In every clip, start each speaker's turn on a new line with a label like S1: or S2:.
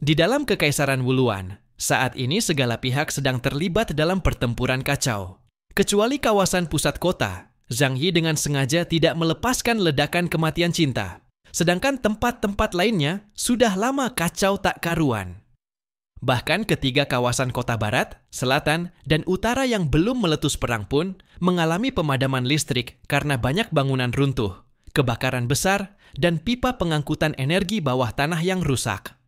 S1: Di dalam Kekaisaran Wuluan, saat ini segala pihak sedang terlibat dalam pertempuran kacau. Kecuali kawasan pusat kota, Zhang Yi dengan sengaja tidak melepaskan ledakan kematian cinta. Sedangkan tempat-tempat lainnya sudah lama kacau tak karuan. Bahkan ketiga kawasan kota barat, selatan, dan utara yang belum meletus perang pun mengalami pemadaman listrik karena banyak bangunan runtuh, kebakaran besar, dan pipa pengangkutan energi bawah tanah yang rusak.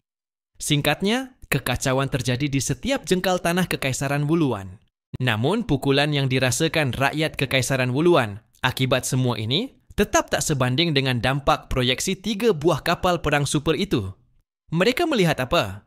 S1: Singkatnya, kekacauan terjadi di setiap jengkal tanah Kekaisaran Wuluan. Namun, pukulan yang dirasakan rakyat Kekaisaran Wuluan akibat semua ini tetap tak sebanding dengan dampak proyeksi 3 buah kapal perang super itu. Mereka melihat apa?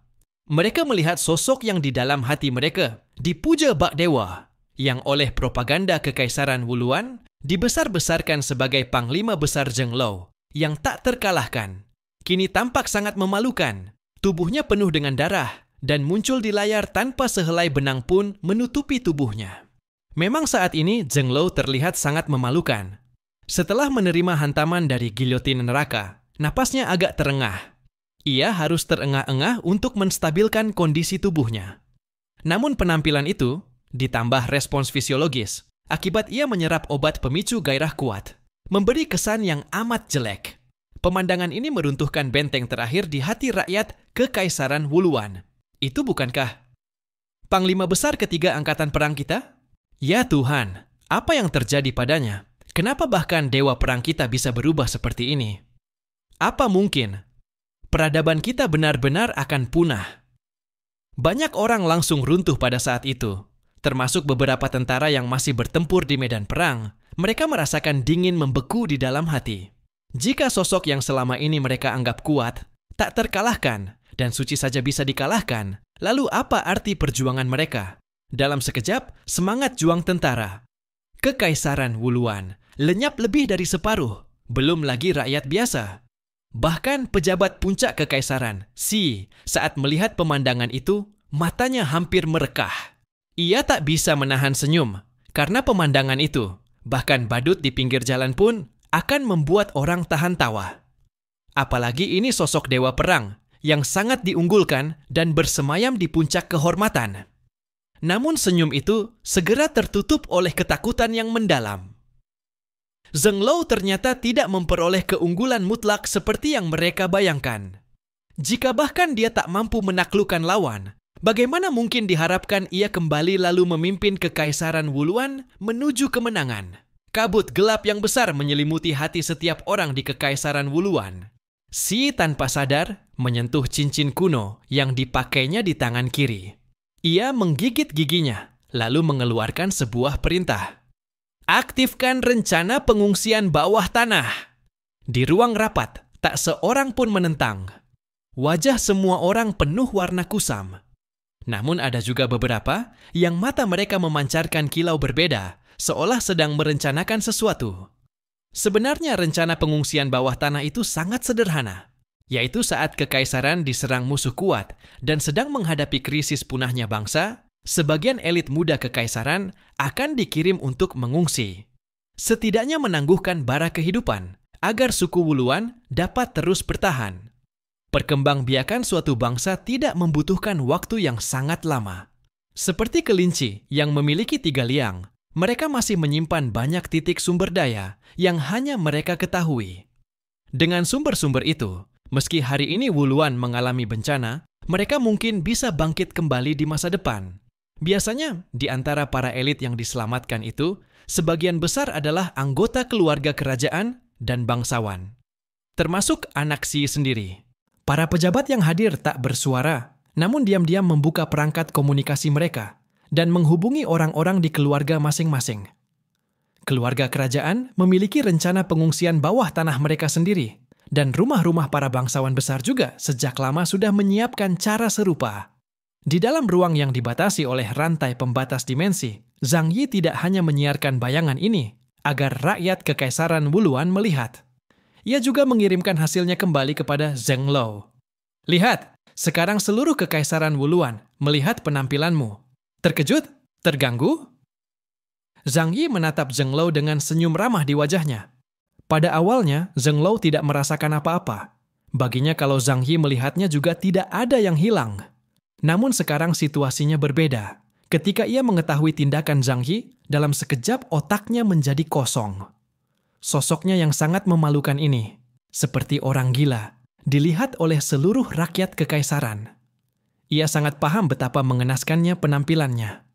S1: Mereka melihat sosok yang di dalam hati mereka dipuja bak dewa, yang oleh propaganda Kekaisaran Wuluan dibesar-besarkan sebagai Panglima Besar Zhenglou yang tak terkalahkan. Kini tampak sangat memalukan. Tubuhnya penuh dengan darah dan muncul di layar tanpa sehelai benang pun menutupi tubuhnya. Memang saat ini Zhenglou terlihat sangat memalukan. Setelah menerima hantaman dari giliotin neraka, napasnya agak terengah. Ia harus terengah-engah untuk menstabilkan kondisi tubuhnya. Namun penampilan itu ditambah respons fisiologis akibat ia menyerap obat pemicu gairah kuat, memberi kesan yang amat jelek. Pemandangan ini meruntuhkan benteng terakhir di hati rakyat Kekaisaran Wuluan. Itu bukankah Panglima Besar ketiga angkatan perang kita? Ya Tuhan, apa yang terjadi padanya? Kenapa bahkan dewa perang kita bisa berubah seperti ini? Apa mungkin peradaban kita benar-benar akan punah? Banyak orang langsung runtuh pada saat itu, termasuk beberapa tentara yang masih bertempur di medan perang. Mereka merasakan dingin membeku di dalam hati. Jika sosok yang selama ini mereka anggap kuat, tak terkalahkan, dan suci saja bisa dikalahkan, lalu apa arti perjuangan mereka? Dalam sekejap, semangat juang tentara Kekaisaran Wuluan lenyap lebih dari separuh, belum lagi rakyat biasa. Bahkan pejabat puncak kekaisaran, Xi, saat melihat pemandangan itu, matanya hampir merekah. Ia tak bisa menahan senyum, karena pemandangan itu, bahkan badut di pinggir jalan pun, akan membuat orang tahan tawa. Apalagi ini sosok dewa perang yang sangat diunggulkan dan bersemayam di puncak kehormatan. Namun senyum itu segera tertutup oleh ketakutan yang mendalam. Zhenglou ternyata tidak memperoleh keunggulan mutlak seperti yang mereka bayangkan. Jika bahkan dia tak mampu menaklukkan lawan, bagaimana mungkin diharapkan ia kembali lalu memimpin Kekaisaran Wuluan menuju kemenangan? Kabut gelap yang besar menyelimuti hati setiap orang di Kekaisaran Wuluan. Xi tanpa sadar menyentuh cincin kuno yang dipakainya di tangan kiri. Ia menggigit giginya, lalu mengeluarkan sebuah perintah. Aktifkan rencana pengungsian bawah tanah. Di ruang rapat, tak seorang pun menentang. Wajah semua orang penuh warna kusam. Namun ada juga beberapa yang mata mereka memancarkan kilau berbeda, seolah sedang merencanakan sesuatu. Sebenarnya rencana pengungsian bawah tanah itu sangat sederhana, yaitu saat kekaisaran diserang musuh kuat dan sedang menghadapi krisis punahnya bangsa, sebagian elit muda kekaisaran akan dikirim untuk mengungsi. Setidaknya menangguhkan bara kehidupan, agar suku Wuluan dapat terus bertahan. Perkembangbiakan suatu bangsa tidak membutuhkan waktu yang sangat lama. Seperti kelinci yang memiliki 3 liang, mereka masih menyimpan banyak titik sumber daya yang hanya mereka ketahui. Dengan sumber-sumber itu, meski hari ini Wuluan mengalami bencana, mereka mungkin bisa bangkit kembali di masa depan. Biasanya, di antara para elit yang diselamatkan itu, sebagian besar adalah anggota keluarga kerajaan dan bangsawan. Termasuk anak Xi sendiri. Para pejabat yang hadir tak bersuara, namun diam-diam membuka perangkat komunikasi mereka dan menghubungi orang-orang di keluarga masing-masing. Keluarga kerajaan memiliki rencana pengungsian bawah tanah mereka sendiri, dan rumah-rumah para bangsawan besar juga sejak lama sudah menyiapkan cara serupa. Di dalam ruang yang dibatasi oleh rantai pembatas dimensi, Zhang Yi tidak hanya menyiarkan bayangan ini agar rakyat Kekaisaran Wuluan melihat. Ia juga mengirimkan hasilnya kembali kepada Zhenglou. Lihat, sekarang seluruh Kekaisaran Wuluan melihat penampilanmu. Terkejut? Terganggu? Zhang Yi menatap Zhenglou dengan senyum ramah di wajahnya. Pada awalnya, Zhenglou tidak merasakan apa-apa. Baginya kalau Zhang Yi melihatnya juga tidak ada yang hilang. Namun sekarang situasinya berbeda. Ketika ia mengetahui tindakan Zhang Yi, dalam sekejap otaknya menjadi kosong. Sosoknya yang sangat memalukan ini, seperti orang gila, dilihat oleh seluruh rakyat kekaisaran. Ia sangat paham betapa mengenaskannya penampilannya.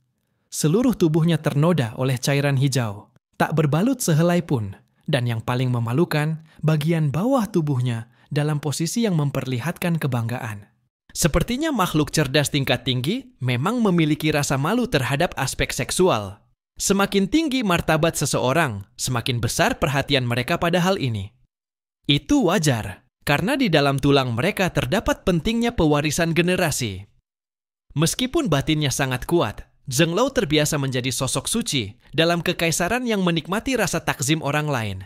S1: Seluruh tubuhnya ternoda oleh cairan hijau, tak berbalut sehelai pun, dan yang paling memalukan, bagian bawah tubuhnya dalam posisi yang memperlihatkan kebanggaan. Sepertinya makhluk cerdas tingkat tinggi memang memiliki rasa malu terhadap aspek seksual. Semakin tinggi martabat seseorang, semakin besar perhatian mereka pada hal ini. Itu wajar, karena di dalam tulang mereka terdapat pentingnya pewarisan generasi. Meskipun batinnya sangat kuat, Zheng Lao terbiasa menjadi sosok suci dalam kekaisaran yang menikmati rasa takzim orang lain.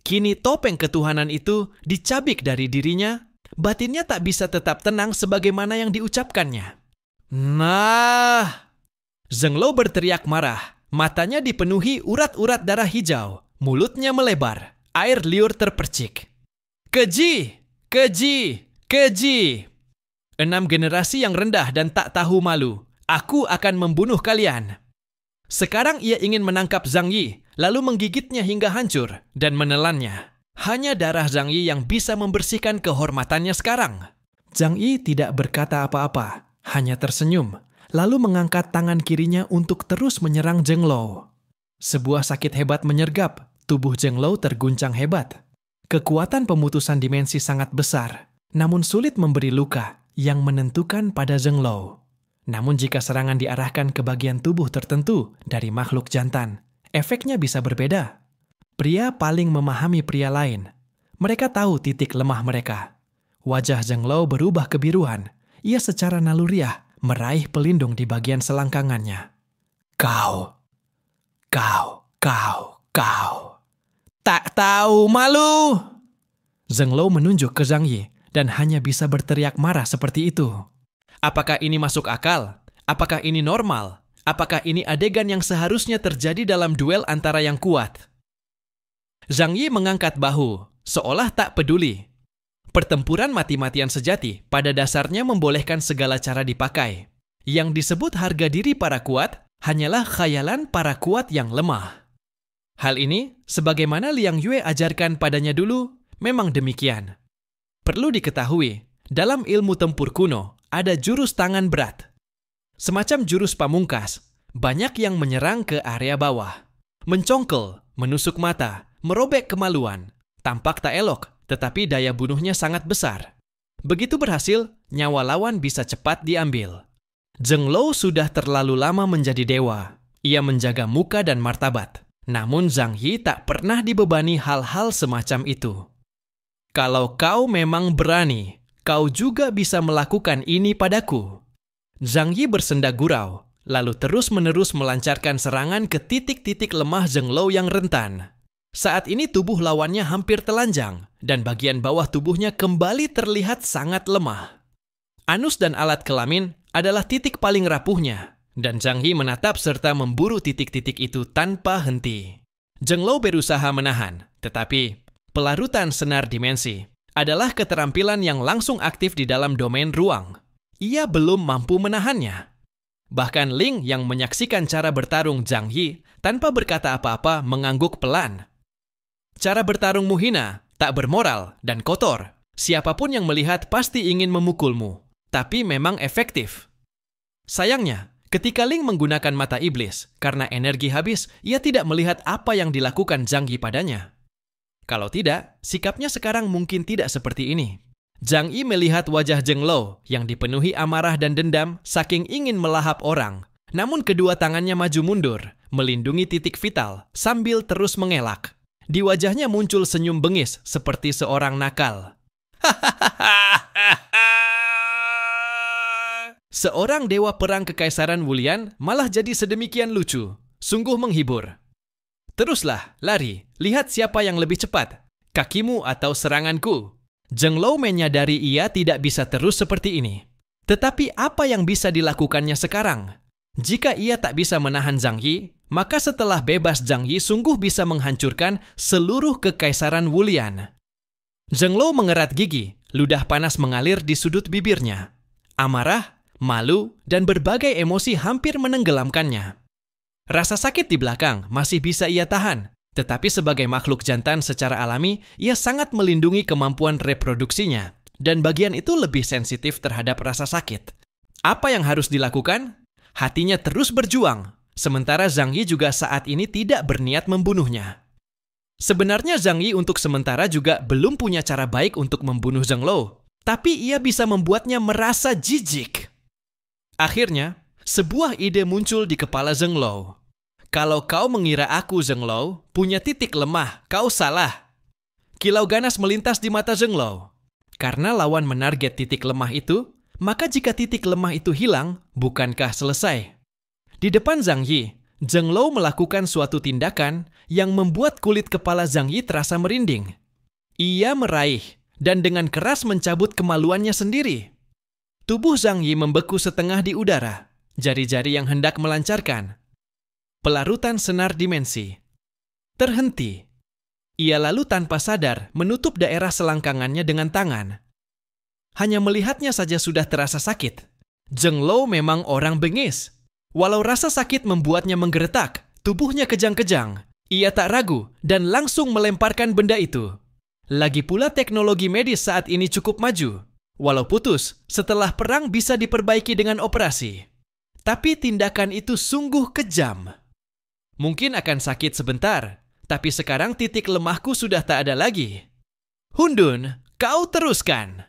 S1: Kini topeng ketuhanan itu dicabik dari dirinya, batinnya tak bisa tetap tenang sebagaimana yang diucapkannya. Nah! Zheng Lao berteriak marah, matanya dipenuhi urat-urat darah hijau, mulutnya melebar, air liur terpercik. Keji! Keji! Keji! 6 generasi yang rendah dan tak tahu malu, aku akan membunuh kalian. Sekarang ia ingin menangkap Zhang Yi, lalu menggigitnya hingga hancur dan menelannya. Hanya darah Zhang Yi yang bisa membersihkan kehormatannya sekarang. Zhang Yi tidak berkata apa-apa, hanya tersenyum, lalu mengangkat tangan kirinya untuk terus menyerang Zheng Lao. Sebuah sakit hebat menyergap, tubuh Zheng Lao terguncang hebat. Kekuatan pemutusan dimensi sangat besar, namun sulit memberi luka yang menentukan pada Zheng Lao. Namun jika serangan diarahkan ke bagian tubuh tertentu dari makhluk jantan, efeknya bisa berbeda. Pria paling memahami pria lain. Mereka tahu titik lemah mereka. Wajah Zheng Lao berubah kebiruan. Ia secara naluriah meraih pelindung di bagian selangkangannya. Kau. Tak tahu malu. Zheng Lao menunjuk ke Zhang Yi dan hanya bisa berteriak marah seperti itu. Apakah ini masuk akal? Apakah ini normal? Apakah ini adegan yang seharusnya terjadi dalam duel antara yang kuat? Zhang Yi mengangkat bahu, seolah tak peduli. Pertempuran mati-matian sejati pada dasarnya membolehkan segala cara dipakai. Yang disebut harga diri para kuat hanyalah khayalan para kuat yang lemah. Hal ini, sebagaimana Liang Yue ajarkan padanya dulu, memang demikian. Perlu diketahui, dalam ilmu tempur kuno, ada jurus tangan berat. Semacam jurus pamungkas, banyak yang menyerang ke area bawah. Mencongkel, menusuk mata, merobek kemaluan. Tampak tak elok, tetapi daya bunuhnya sangat besar. Begitu berhasil, nyawa lawan bisa cepat diambil. Zheng Lao sudah terlalu lama menjadi dewa. Ia menjaga muka dan martabat. Namun Zhang Yi tak pernah dibebani hal-hal semacam itu. Kalau kau memang berani, kau juga bisa melakukan ini padaku. Zhang Yi bersenda gurau, lalu terus-menerus melancarkan serangan ke titik-titik lemah Zheng Lao yang rentan. Saat ini tubuh lawannya hampir telanjang, dan bagian bawah tubuhnya kembali terlihat sangat lemah. Anus dan alat kelamin adalah titik paling rapuhnya, dan Zhang Yi menatap serta memburu titik-titik itu tanpa henti. Zheng Lao berusaha menahan, tetapi pelarutan senar dimensi adalah keterampilan yang langsung aktif di dalam domain ruang. Ia belum mampu menahannya. Bahkan Ling yang menyaksikan cara bertarung Zhang Yi tanpa berkata apa-apa mengangguk pelan. Cara bertarungmu hina, tak bermoral, dan kotor. Siapapun yang melihat pasti ingin memukulmu, tapi memang efektif. Sayangnya, ketika Ling menggunakan mata iblis, karena energi habis, ia tidak melihat apa yang dilakukan Zhang Yi padanya. Kalau tidak, sikapnya sekarang mungkin tidak seperti ini. Zhang Yi melihat wajah Zheng Lao yang dipenuhi amarah dan dendam saking ingin melahap orang. Namun kedua tangannya maju mundur, melindungi titik vital sambil terus mengelak. Di wajahnya muncul senyum bengis seperti seorang nakal. Seorang dewa perang kekaisaran Wulian malah jadi sedemikian lucu. Sungguh menghibur. Teruslah, lari. Lihat siapa yang lebih cepat. Kakimu atau seranganku. Zheng Lao menyadari ia tidak bisa terus seperti ini. Tetapi apa yang bisa dilakukannya sekarang? Jika ia tak bisa menahan Zhang Yi, maka setelah bebas Zhang Yi sungguh bisa menghancurkan seluruh kekaisaran Wulian. Zheng Lao mengerat gigi, Ludah panas mengalir di sudut bibirnya. Amarah, malu, dan berbagai emosi hampir menenggelamkannya. Rasa sakit di belakang masih bisa ia tahan, tetapi sebagai makhluk jantan secara alami, ia sangat melindungi kemampuan reproduksinya, dan bagian itu lebih sensitif terhadap rasa sakit. Apa yang harus dilakukan? Hatinya terus berjuang, sementara Zhang Yi juga saat ini tidak berniat membunuhnya. Sebenarnya Zhang Yi untuk sementara juga belum punya cara baik untuk membunuh Zheng Lo, tapi ia bisa membuatnya merasa jijik. Akhirnya, sebuah ide muncul di kepala Zheng Lo. Kalau kau mengira aku, Zheng Lo, punya titik lemah, kau salah. Kilau ganas melintas di mata Zheng Lo. Karena lawan menarget titik lemah itu, maka jika titik lemah itu hilang, bukankah selesai? Di depan Zhang Yi, Zheng Lo melakukan suatu tindakan yang membuat kulit kepala Zhang Yi terasa merinding. Ia meraih dan dengan keras mencabut kemaluannya sendiri. Tubuh Zhang Yi membeku setengah di udara, jari-jari yang hendak melancarkan. Pelarutan senar dimensi. Terhenti. Ia lalu tanpa sadar menutup daerah selangkangannya dengan tangan. Hanya melihatnya saja sudah terasa sakit. Zheng Lo memang orang bengis. Walau rasa sakit membuatnya menggeretak, tubuhnya kejang-kejang. Ia tak ragu dan langsung melemparkan benda itu. Lagi pula teknologi medis saat ini cukup maju. Walau putus, setelah perang bisa diperbaiki dengan operasi. Tapi tindakan itu sungguh kejam. Mungkin akan sakit sebentar, tapi sekarang titik lemahku sudah tak ada lagi. Hundun, kau teruskan.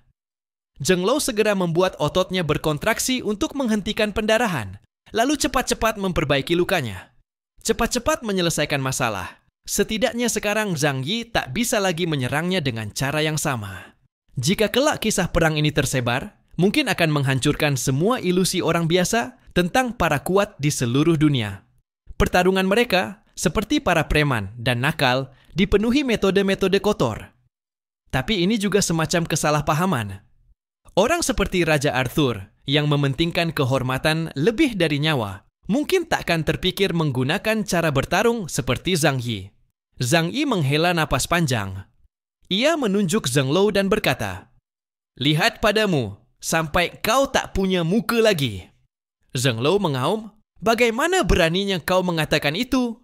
S1: Zheng Lo segera membuat ototnya berkontraksi untuk menghentikan pendarahan. Lalu cepat-cepat memperbaiki lukanya. Cepat-cepat menyelesaikan masalah. Setidaknya sekarang Zhang Yi tak bisa lagi menyerangnya dengan cara yang sama. Jika kelak kisah perang ini tersebar, mungkin akan menghancurkan semua ilusi orang biasa tentang para kuat di seluruh dunia. Pertarungan mereka, seperti para preman dan nakal, dipenuhi metode-metode kotor. Tapi ini juga semacam kesalahpahaman. Orang seperti Raja Arthur yang mementingkan kehormatan lebih dari nyawa, mungkin takkan terpikir menggunakan cara bertarung seperti Zhang Yi. Zhang Yi menghela napas panjang. Ia menunjuk Zheng Lo dan berkata, "Lihat padamu, sampai kau tak punya muka lagi." Zheng Lo mengaum, "Bagaimana beraninya kau mengatakan itu?"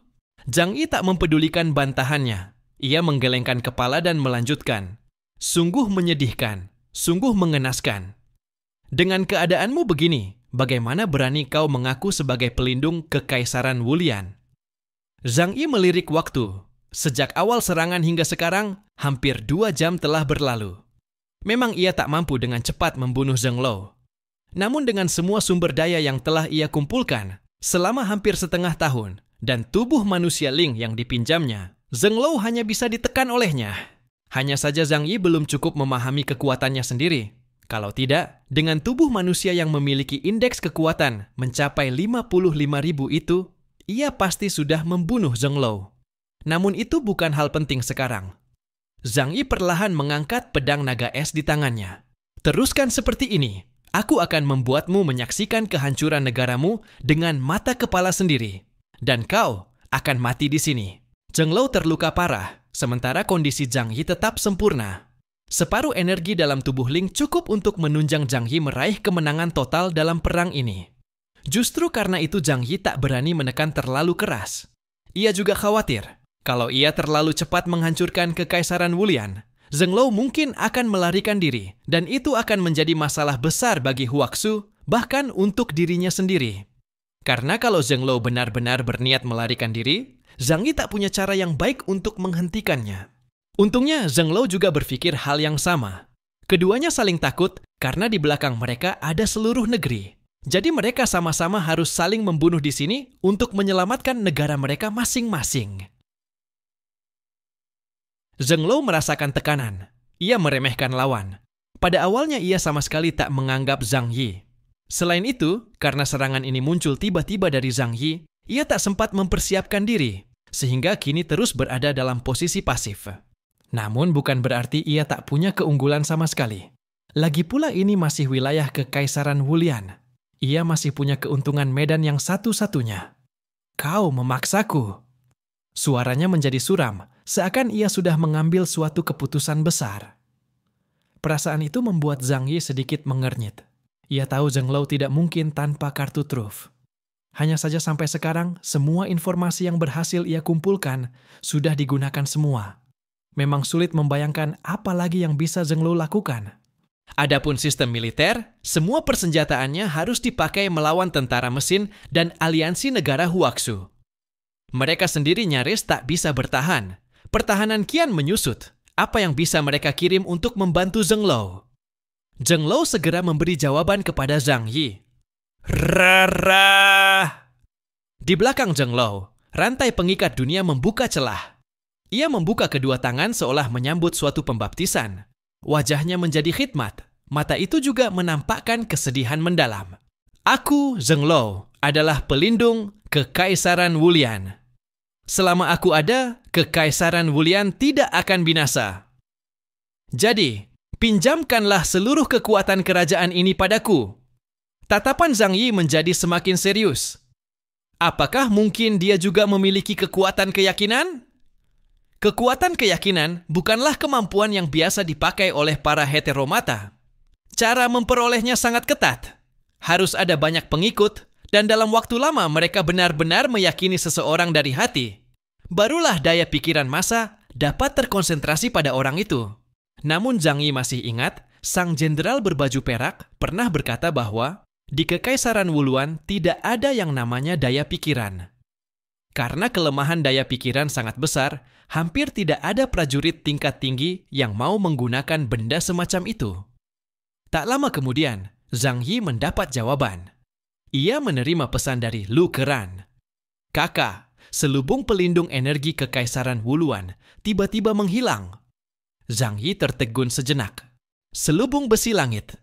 S1: Zhang Yi tak mempedulikan bantahannya. Ia menggelengkan kepala dan melanjutkan, "Sungguh menyedihkan. Sungguh mengenaskan. Dengan keadaanmu begini, bagaimana berani kau mengaku sebagai pelindung Kekaisaran Wulian?" Zhang Yi melirik waktu. Sejak awal serangan hingga sekarang, hampir 2 jam telah berlalu. Memang ia tak mampu dengan cepat membunuh Zheng Lo. Namun dengan semua sumber daya yang telah ia kumpulkan selama hampir setengah tahun dan tubuh manusia Ling yang dipinjamnya, Zheng Lo hanya bisa ditekan olehnya. Hanya saja Zhang Yi belum cukup memahami kekuatannya sendiri. Kalau tidak, dengan tubuh manusia yang memiliki indeks kekuatan mencapai 55.000 itu, ia pasti sudah membunuh Zheng Lo. Namun itu bukan hal penting sekarang. Zhang Yi perlahan mengangkat pedang naga es di tangannya. "Teruskan seperti ini. Aku akan membuatmu menyaksikan kehancuran negaramu dengan mata kepala sendiri. Dan kau akan mati di sini." Zheng Lo terluka parah, sementara kondisi Zhang Yi tetap sempurna. Separuh energi dalam tubuh Ling cukup untuk menunjang Zhang Yi meraih kemenangan total dalam perang ini. Justru karena itu Zhang Yi tak berani menekan terlalu keras. Ia juga khawatir, kalau ia terlalu cepat menghancurkan Kekaisaran Wulian, Zheng Lo mungkin akan melarikan diri, dan itu akan menjadi masalah besar bagi Huaxu, bahkan untuk dirinya sendiri. Karena kalau Zheng Lo benar-benar berniat melarikan diri, Zhang Yi tak punya cara yang baik untuk menghentikannya. Untungnya Zheng Lo juga berpikir hal yang sama. Keduanya saling takut karena di belakang mereka ada seluruh negeri. Jadi mereka sama-sama harus saling membunuh di sini untuk menyelamatkan negara mereka masing-masing. Zheng Lo merasakan tekanan. Ia meremehkan lawan. Pada awalnya ia sama sekali tak menganggap Zhang Yi. Selain itu, karena serangan ini muncul tiba-tiba dari Zhang Yi, ia tak sempat mempersiapkan diri, sehingga kini terus berada dalam posisi pasif. Namun bukan berarti ia tak punya keunggulan sama sekali. Lagi pula ini masih wilayah Kekaisaran Wulian. Ia masih punya keuntungan medan yang satu-satunya. "Kau memaksaku." Suaranya menjadi suram, seakan ia sudah mengambil suatu keputusan besar. Perasaan itu membuat Zhang Yi sedikit mengernyit. Ia tahu Zheng Luo tidak mungkin tanpa kartu truf. Hanya saja sampai sekarang, semua informasi yang berhasil ia kumpulkan sudah digunakan semua. Memang sulit membayangkan apa lagi yang bisa Zheng Luo lakukan. Adapun sistem militer, semua persenjataannya harus dipakai melawan tentara mesin dan aliansi negara Huaxu. Mereka sendiri nyaris tak bisa bertahan. Pertahanan kian menyusut. Apa yang bisa mereka kirim untuk membantu Zheng Luo? Zheng Luo segera memberi jawaban kepada Zhang Yi. Rarah! Di belakang Zheng Luo, rantai pengikat dunia membuka celah. Ia membuka kedua tangan seolah menyambut suatu pembaptisan. Wajahnya menjadi khidmat. Mata itu juga menampakkan kesedihan mendalam. Aku, Zheng Luo, adalah pelindung Kekaisaran Wulian. Selama aku ada, Kekaisaran Wulian tidak akan binasa. Jadi, pinjamkanlah seluruh kekuatan kerajaan ini padaku. Tatapan Zhang Yi menjadi semakin serius. Apakah mungkin dia juga memiliki kekuatan keyakinan? Kekuatan keyakinan bukanlah kemampuan yang biasa dipakai oleh para heteromata. Cara memperolehnya sangat ketat. Harus ada banyak pengikut, dan dalam waktu lama mereka benar-benar meyakini seseorang dari hati. Barulah daya pikiran massa dapat terkonsentrasi pada orang itu. Namun Zhang Yi masih ingat, sang jenderal berbaju perak pernah berkata bahwa di Kekaisaran Wuluan tidak ada yang namanya daya pikiran. Karena kelemahan daya pikiran sangat besar, hampir tidak ada prajurit tingkat tinggi yang mau menggunakan benda semacam itu. Tak lama kemudian, Zhang Yi mendapat jawaban. Ia menerima pesan dari Lu Keran. Kakak, selubung pelindung energi Kekaisaran Wuluan tiba-tiba menghilang. Zhang Yi tertegun sejenak. Selubung besi langit.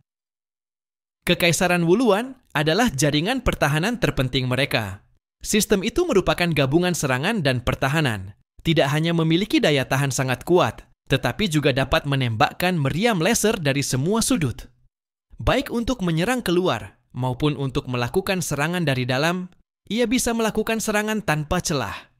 S1: Kekaisaran Wuluan adalah jaringan pertahanan terpenting mereka. Sistem itu merupakan gabungan serangan dan pertahanan. Tidak hanya memiliki daya tahan sangat kuat, tetapi juga dapat menembakkan meriam laser dari semua sudut. Baik untuk menyerang keluar, maupun untuk melakukan serangan dari dalam, ia bisa melakukan serangan tanpa celah.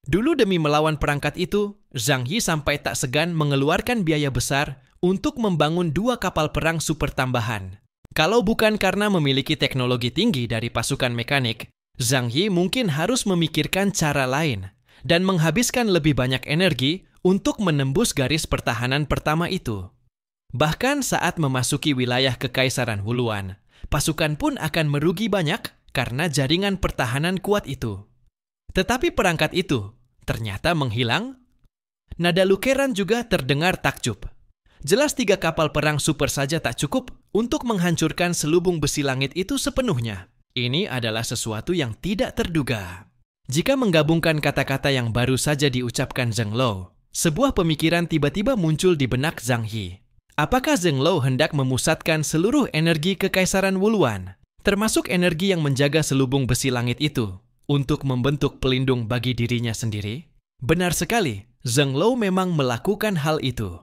S1: Dulu demi melawan perangkat itu, Zhang Yi sampai tak segan mengeluarkan biaya besar untuk membangun 2 kapal perang super tambahan. Kalau bukan karena memiliki teknologi tinggi dari pasukan mekanik, Zhang Yi mungkin harus memikirkan cara lain dan menghabiskan lebih banyak energi untuk menembus garis pertahanan pertama itu. Bahkan saat memasuki wilayah Kekaisaran Wuluan, pasukan pun akan merugi banyak karena jaringan pertahanan kuat itu. Tetapi perangkat itu ternyata menghilang. Nada Lu Keran juga terdengar takjub. Jelas 3 kapal perang super saja tak cukup untuk menghancurkan selubung besi langit itu sepenuhnya. Ini adalah sesuatu yang tidak terduga. Jika menggabungkan kata-kata yang baru saja diucapkan Zheng Luo, sebuah pemikiran tiba-tiba muncul di benak Zhang Yi. Apakah Zheng Luo hendak memusatkan seluruh energi Kekaisaran Wuluan, termasuk energi yang menjaga selubung besi langit itu, untuk membentuk pelindung bagi dirinya sendiri? Benar sekali, Zheng Luo memang melakukan hal itu.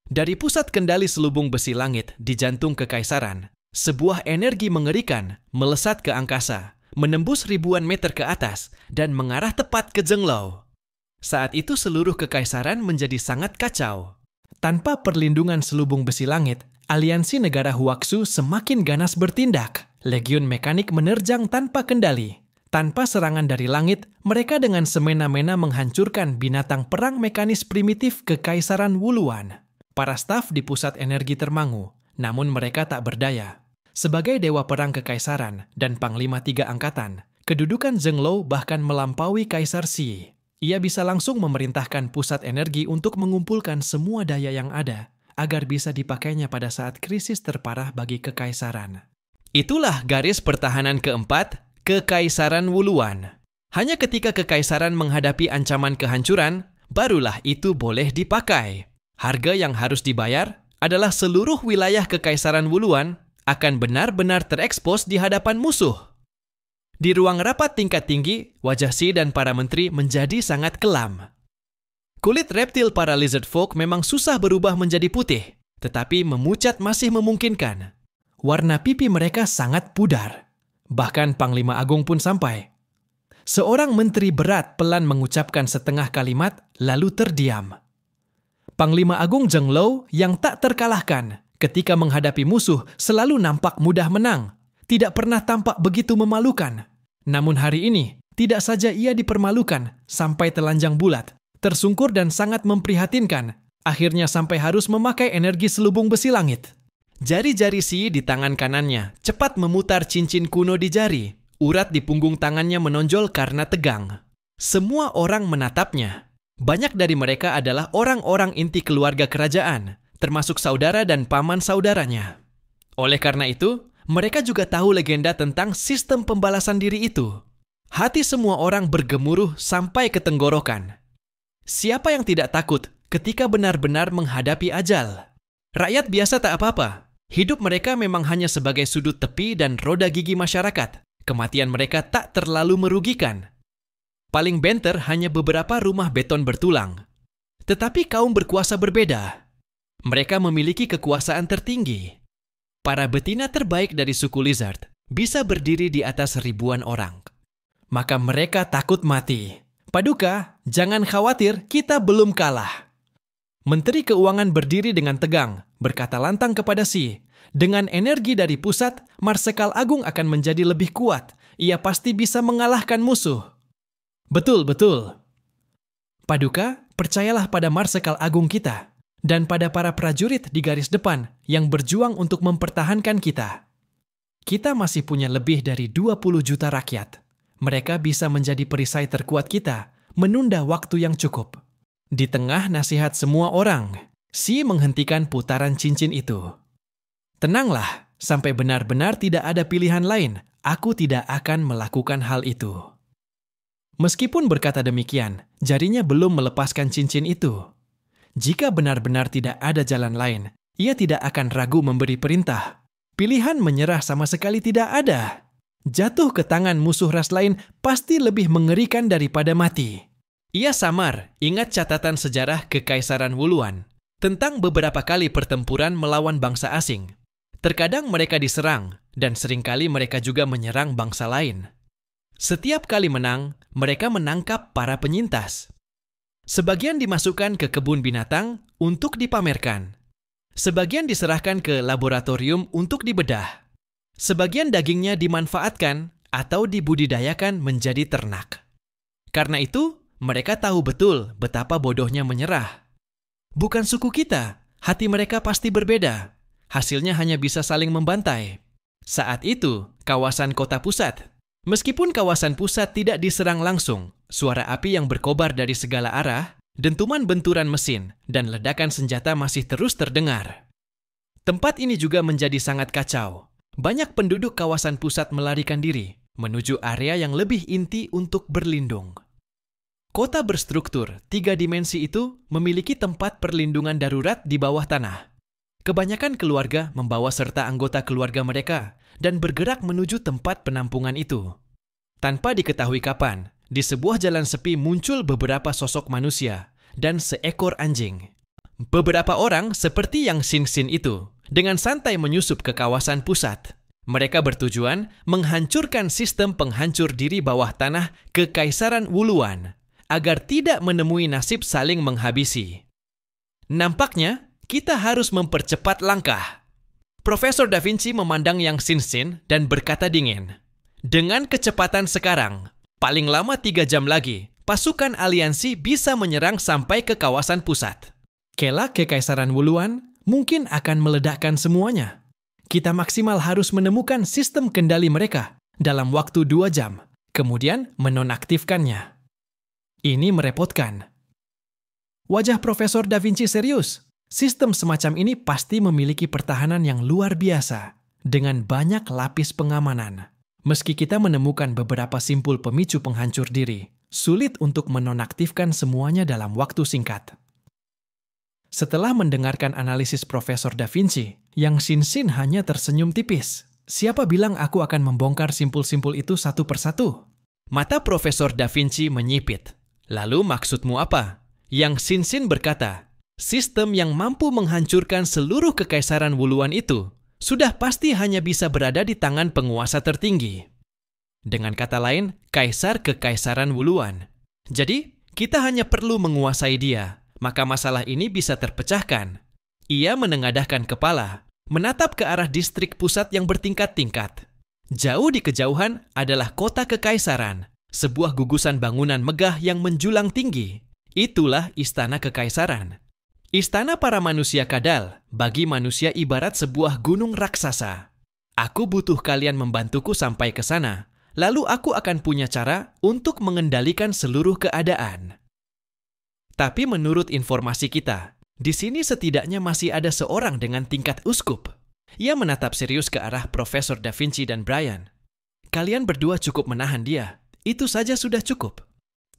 S1: Dari pusat kendali selubung besi langit di jantung Kekaisaran, sebuah energi mengerikan melesat ke angkasa, menembus ribuan meter ke atas, dan mengarah tepat ke Zheng Luo. Saat itu seluruh Kekaisaran menjadi sangat kacau. Tanpa perlindungan selubung besi langit, aliansi negara Huaxu semakin ganas bertindak. Legiun mekanik menerjang tanpa kendali. Tanpa serangan dari langit, mereka dengan semena-mena menghancurkan binatang perang mekanis primitif Kekaisaran Wuluan. Para staf di pusat energi termangu, namun mereka tak berdaya. Sebagai dewa perang Kekaisaran dan Panglima 3 angkatan, kedudukan Zheng Luo bahkan melampaui Kaisar Xi. Ia bisa langsung memerintahkan pusat energi untuk mengumpulkan semua daya yang ada, agar bisa dipakainya pada saat krisis terparah bagi Kekaisaran. Itulah garis pertahanan keempat, Kekaisaran Wuluan. Hanya ketika Kekaisaran menghadapi ancaman kehancuran, barulah itu boleh dipakai. Harga yang harus dibayar adalah seluruh wilayah Kekaisaran Wuluan akan benar-benar terekspos di hadapan musuh. Di ruang rapat tingkat tinggi, wajah Xi dan para menteri menjadi sangat kelam. Kulit reptil para lizard folk memang susah berubah menjadi putih, tetapi memucat masih memungkinkan. Warna pipi mereka sangat pudar. Bahkan Panglima Agung pun sampai. Seorang menteri berat pelan mengucapkan setengah kalimat, lalu terdiam. Panglima Agung Zheng Lou yang tak terkalahkan ketika menghadapi musuh selalu nampak mudah menang, tidak pernah tampak begitu memalukan. Namun hari ini, tidak saja ia dipermalukan sampai telanjang bulat, tersungkur dan sangat memprihatinkan, akhirnya sampai harus memakai energi selubung besi langit. Jari-jari Xi di tangan kanannya cepat memutar cincin kuno di jari, urat di punggung tangannya menonjol karena tegang. Semua orang menatapnya. Banyak dari mereka adalah orang-orang inti keluarga kerajaan, termasuk saudara dan paman saudaranya. Oleh karena itu, mereka juga tahu legenda tentang sistem pembalasan diri itu. Hati semua orang bergemuruh sampai ke tenggorokan. Siapa yang tidak takut ketika benar-benar menghadapi ajal? Rakyat biasa tak apa-apa. Hidup mereka memang hanya sebagai sudut tepi dan roda gigi masyarakat. Kematian mereka tak terlalu merugikan. Paling benter hanya beberapa rumah beton bertulang. Tetapi kaum berkuasa berbeda. Mereka memiliki kekuasaan tertinggi. Para betina terbaik dari suku Lizard bisa berdiri di atas ribuan orang. Maka mereka takut mati. Paduka, jangan khawatir, kita belum kalah. Menteri Keuangan berdiri dengan tegang, berkata lantang kepada Xi, dengan energi dari pusat, Marsekal Agung akan menjadi lebih kuat. Ia pasti bisa mengalahkan musuh. Betul, betul. Paduka, percayalah pada Marsekal Agung kita. Dan pada para prajurit di garis depan yang berjuang untuk mempertahankan kita. Kita masih punya lebih dari 20 juta rakyat. Mereka bisa menjadi perisai terkuat kita, menunda waktu yang cukup. Di tengah nasihat semua orang, Xi menghentikan putaran cincin itu. Tenanglah, sampai benar-benar tidak ada pilihan lain, aku tidak akan melakukan hal itu. Meskipun berkata demikian, jarinya belum melepaskan cincin itu. Jika benar-benar tidak ada jalan lain, ia tidak akan ragu memberi perintah. Pilihan menyerah sama sekali tidak ada. Jatuh ke tangan musuh ras lain pasti lebih mengerikan daripada mati. Ia samar ingat catatan sejarah Kekaisaran Wuluan tentang beberapa kali pertempuran melawan bangsa asing. Terkadang mereka diserang, dan seringkali mereka juga menyerang bangsa lain. Setiap kali menang, mereka menangkap para penyintas. Sebagian dimasukkan ke kebun binatang untuk dipamerkan. Sebagian diserahkan ke laboratorium untuk dibedah. Sebagian dagingnya dimanfaatkan atau dibudidayakan menjadi ternak. Karena itu, mereka tahu betul betapa bodohnya menyerah. Bukan suku kita, hati mereka pasti berbeda. Hasilnya hanya bisa saling membantai. Saat itu, kawasan kota pusat. Meskipun kawasan pusat tidak diserang langsung, suara api yang berkobar dari segala arah, dentuman benturan mesin, dan ledakan senjata masih terus terdengar. Tempat ini juga menjadi sangat kacau. Banyak penduduk kawasan pusat melarikan diri, menuju area yang lebih inti untuk berlindung. Kota berstruktur 3 dimensi itu memiliki tempat perlindungan darurat di bawah tanah. Kebanyakan keluarga membawa serta anggota keluarga mereka dan bergerak menuju tempat penampungan itu. Tanpa diketahui kapan, di sebuah jalan sepi muncul beberapa sosok manusia dan seekor anjing. Beberapa orang seperti yang Xin itu, dengan santai menyusup ke kawasan pusat. Mereka bertujuan menghancurkan sistem penghancur diri bawah tanah Kekaisaran Wuluan, agar tidak menemui nasib saling menghabisi. Nampaknya, kita harus mempercepat langkah. Profesor Da Vinci memandang Yang Xin dan berkata dingin, dengan kecepatan sekarang, paling lama 3 jam lagi, pasukan aliansi bisa menyerang sampai ke kawasan pusat. Kelak Kekaisaran Wuluan mungkin akan meledakkan semuanya. Kita maksimal harus menemukan sistem kendali mereka dalam waktu 2 jam, kemudian menonaktifkannya. Ini merepotkan. Wajah Profesor Da Vinci serius. Sistem semacam ini pasti memiliki pertahanan yang luar biasa, dengan banyak lapis pengamanan. Meski kita menemukan beberapa simpul pemicu penghancur diri, sulit untuk menonaktifkan semuanya dalam waktu singkat. Setelah mendengarkan analisis Profesor Da Vinci, Yang Xin hanya tersenyum tipis. Siapa bilang aku akan membongkar simpul-simpul itu satu persatu? Mata Profesor Da Vinci menyipit. Lalu maksudmu apa? Yang Xin berkata, sistem yang mampu menghancurkan seluruh Kekaisaran Wuluan itu sudah pasti hanya bisa berada di tangan penguasa tertinggi. Dengan kata lain, Kaisar Kekaisaran Wuluan. Jadi, kita hanya perlu menguasai dia, maka masalah ini bisa terpecahkan. Ia menengadahkan kepala, menatap ke arah distrik pusat yang bertingkat-tingkat. Jauh di kejauhan adalah kota kekaisaran, sebuah gugusan bangunan megah yang menjulang tinggi. Itulah istana kekaisaran. Istana para manusia kadal, bagi manusia ibarat sebuah gunung raksasa. Aku butuh kalian membantuku sampai ke sana, lalu aku akan punya cara untuk mengendalikan seluruh keadaan. Tapi menurut informasi kita, di sini setidaknya masih ada seorang dengan tingkat uskup. Ia menatap serius ke arah Profesor Da Vinci dan Brian. Kalian berdua cukup menahan dia. Itu saja sudah cukup.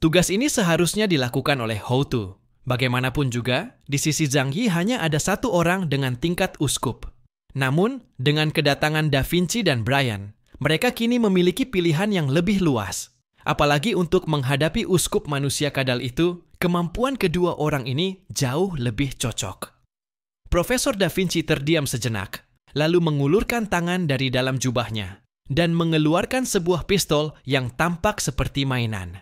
S1: Tugas ini seharusnya dilakukan oleh Hou Tu. Bagaimanapun juga, di sisi Zhang Yi hanya ada satu orang dengan tingkat uskup. Namun, dengan kedatangan Da Vinci dan Brian, mereka kini memiliki pilihan yang lebih luas. Apalagi untuk menghadapi uskup manusia kadal itu, kemampuan kedua orang ini jauh lebih cocok. Profesor Da Vinci terdiam sejenak, lalu mengulurkan tangan dari dalam jubahnya dan mengeluarkan sebuah pistol yang tampak seperti mainan.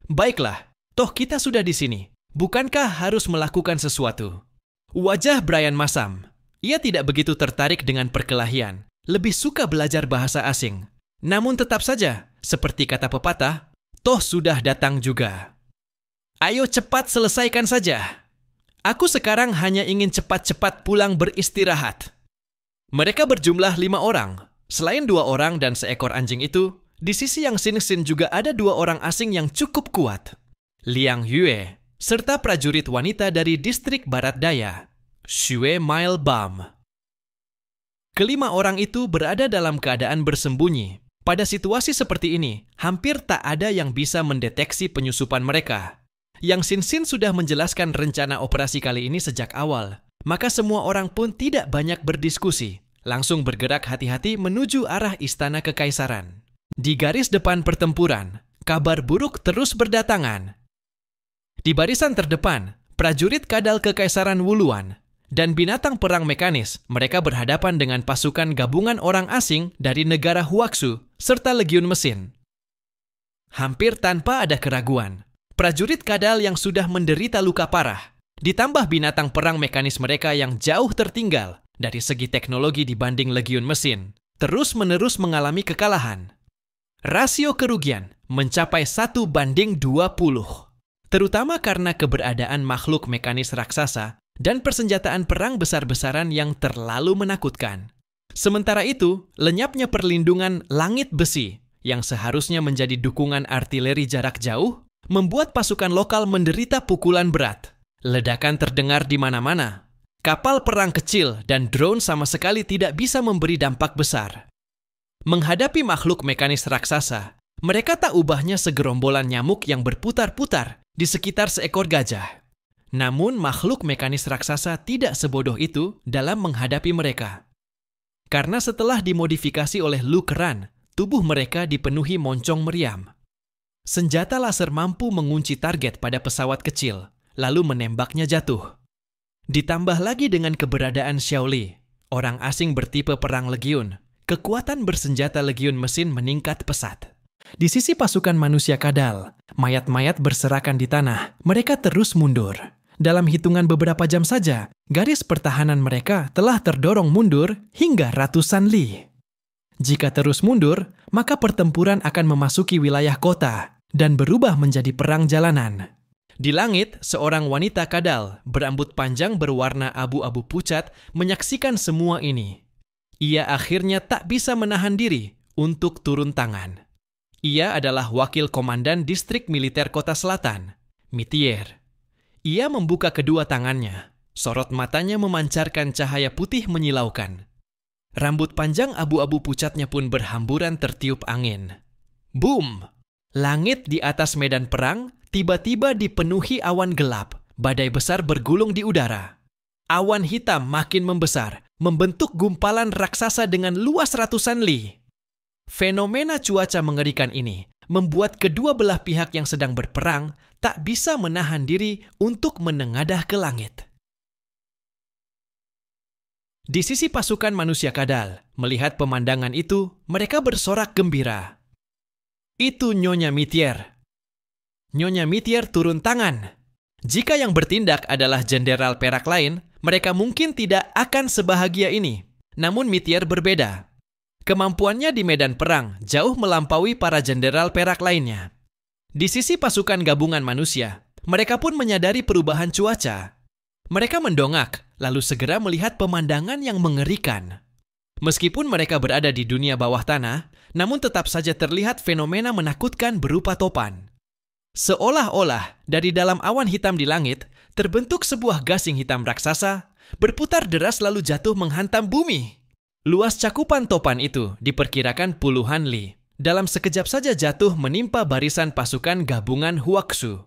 S1: Baiklah, toh kita sudah di sini. Bukankah harus melakukan sesuatu? Wajah Brian masam. Ia tidak begitu tertarik dengan perkelahian, lebih suka belajar bahasa asing. Namun tetap saja, seperti kata pepatah, toh sudah datang juga. Ayo cepat selesaikan saja. Aku sekarang hanya ingin cepat-cepat pulang beristirahat. Mereka berjumlah 5 orang. Selain 2 orang dan seekor anjing itu, di sisi yang Sin juga ada 2 orang asing yang cukup kuat. Liang Yue, serta prajurit wanita dari distrik barat daya, Xue Mailbam. Kelima orang itu berada dalam keadaan bersembunyi. Pada situasi seperti ini, hampir tak ada yang bisa mendeteksi penyusupan mereka. Yang Sin sudah menjelaskan rencana operasi kali ini sejak awal, maka semua orang pun tidak banyak berdiskusi, langsung bergerak hati-hati menuju arah istana kekaisaran. Di garis depan pertempuran, kabar buruk terus berdatangan. Di barisan terdepan, prajurit kadal kekaisaran Wuluan dan binatang perang mekanis, mereka berhadapan dengan pasukan gabungan orang asing dari negara Huaxu serta legiun mesin. Hampir tanpa ada keraguan, prajurit kadal yang sudah menderita luka parah, ditambah binatang perang mekanis mereka yang jauh tertinggal dari segi teknologi dibanding legiun mesin, terus-menerus mengalami kekalahan. Rasio kerugian mencapai 1:20. Terutama karena keberadaan makhluk mekanis raksasa dan persenjataan perang besar-besaran yang terlalu menakutkan. Sementara itu, lenyapnya perlindungan langit besi yang seharusnya menjadi dukungan artileri jarak jauh, membuat pasukan lokal menderita pukulan berat. Ledakan terdengar di mana-mana. Kapal perang kecil dan drone sama sekali tidak bisa memberi dampak besar. Menghadapi makhluk mekanis raksasa, mereka tak ubahnya segerombolan nyamuk yang berputar-putar di sekitar seekor gajah. Namun makhluk mekanis raksasa tidak sebodoh itu dalam menghadapi mereka. Karena setelah dimodifikasi oleh Lu Keran, tubuh mereka dipenuhi moncong meriam. Senjata laser mampu mengunci target pada pesawat kecil, lalu menembaknya jatuh. Ditambah lagi dengan keberadaan Xiaoli, orang asing bertipe perang legiun, kekuatan bersenjata legiun mesin meningkat pesat. Di sisi pasukan manusia kadal, mayat-mayat berserakan di tanah, mereka terus mundur. Dalam hitungan beberapa jam saja, garis pertahanan mereka telah terdorong mundur hingga ratusan li. Jika terus mundur, maka pertempuran akan memasuki wilayah kota dan berubah menjadi perang jalanan. Di langit, seorang wanita kadal berambut panjang berwarna abu-abu pucat menyaksikan semua ini. Ia akhirnya tak bisa menahan diri untuk turun tangan. Ia adalah wakil komandan distrik militer kota selatan, Mitier. Ia membuka kedua tangannya. Sorot matanya memancarkan cahaya putih menyilaukan. Rambut panjang abu-abu pucatnya pun berhamburan tertiup angin. Boom! Langit di atas medan perang tiba-tiba dipenuhi awan gelap. Badai besar bergulung di udara. Awan hitam makin membesar, membentuk gumpalan raksasa dengan luas ratusan li. Fenomena cuaca mengerikan ini membuat kedua belah pihak yang sedang berperang tak bisa menahan diri untuk menengadah ke langit. Di sisi pasukan manusia kadal, melihat pemandangan itu, mereka bersorak gembira. Itu Nyonya Mitier. Nyonya Mitier turun tangan. Jika yang bertindak adalah jenderal perak lain, mereka mungkin tidak akan sebahagia ini. Namun Mithier berbeda. Kemampuannya di medan perang jauh melampaui para jenderal perak lainnya. Di sisi pasukan gabungan manusia, mereka pun menyadari perubahan cuaca. Mereka mendongak, lalu segera melihat pemandangan yang mengerikan. Meskipun mereka berada di dunia bawah tanah, namun tetap saja terlihat fenomena menakutkan berupa topan. Seolah-olah dari dalam awan hitam di langit, terbentuk sebuah gasing hitam raksasa, berputar deras lalu jatuh menghantam bumi. Luas cakupan topan itu diperkirakan puluhan li. Dalam sekejap saja jatuh menimpa barisan pasukan gabungan Huaxu.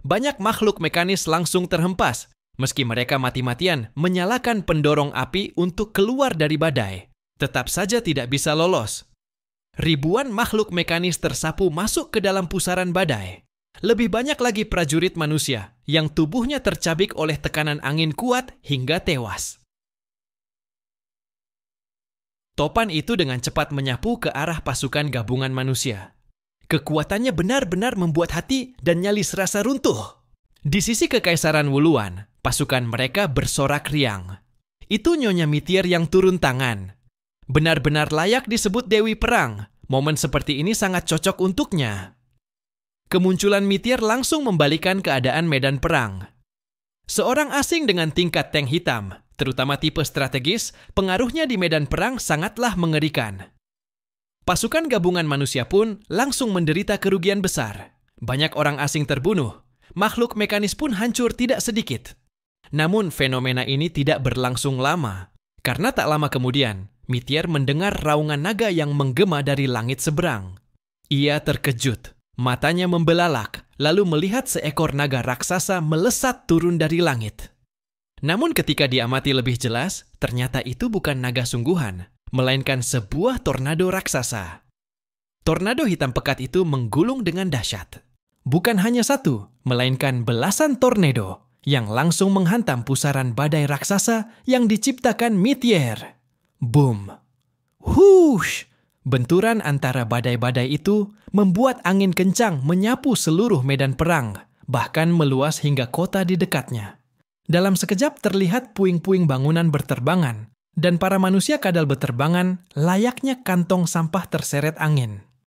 S1: Banyak makhluk mekanis langsung terhempas, meski mereka mati-matian menyalakan pendorong api untuk keluar dari badai. Tetap saja tidak bisa lolos. Ribuan makhluk mekanis tersapu masuk ke dalam pusaran badai. Lebih banyak lagi prajurit manusia yang tubuhnya tercabik oleh tekanan angin kuat hingga tewas. Topan itu dengan cepat menyapu ke arah pasukan gabungan manusia. Kekuatannya benar-benar membuat hati dan nyali serasa runtuh. Di sisi Kekaisaran Wuluan, pasukan mereka bersorak riang. Itu Nyonya Mithier yang turun tangan. Benar-benar layak disebut Dewi Perang. Momen seperti ini sangat cocok untuknya. Kemunculan Mithier langsung membalikan keadaan medan perang. Seorang asing dengan tingkat tank hitam, terutama tipe strategis, pengaruhnya di medan perang sangatlah mengerikan. Pasukan gabungan manusia pun langsung menderita kerugian besar. Banyak orang asing terbunuh, makhluk mekanis pun hancur tidak sedikit. Namun fenomena ini tidak berlangsung lama, karena tak lama kemudian, Mithier mendengar raungan naga yang menggema dari langit seberang. Ia terkejut, matanya membelalak, lalu melihat seekor naga raksasa melesat turun dari langit. Namun ketika diamati lebih jelas, ternyata itu bukan naga sungguhan, melainkan sebuah tornado raksasa. Tornado hitam pekat itu menggulung dengan dahsyat. Bukan hanya satu, melainkan belasan tornado yang langsung menghantam pusaran badai raksasa yang diciptakan Mithier. Boom! Huush! Benturan antara badai-badai itu membuat angin kencang menyapu seluruh medan perang, bahkan meluas hingga kota di dekatnya. Dalam sekejap terlihat puing-puing bangunan berterbangan, dan para manusia kadal berterbangan layaknya kantong sampah terseret angin.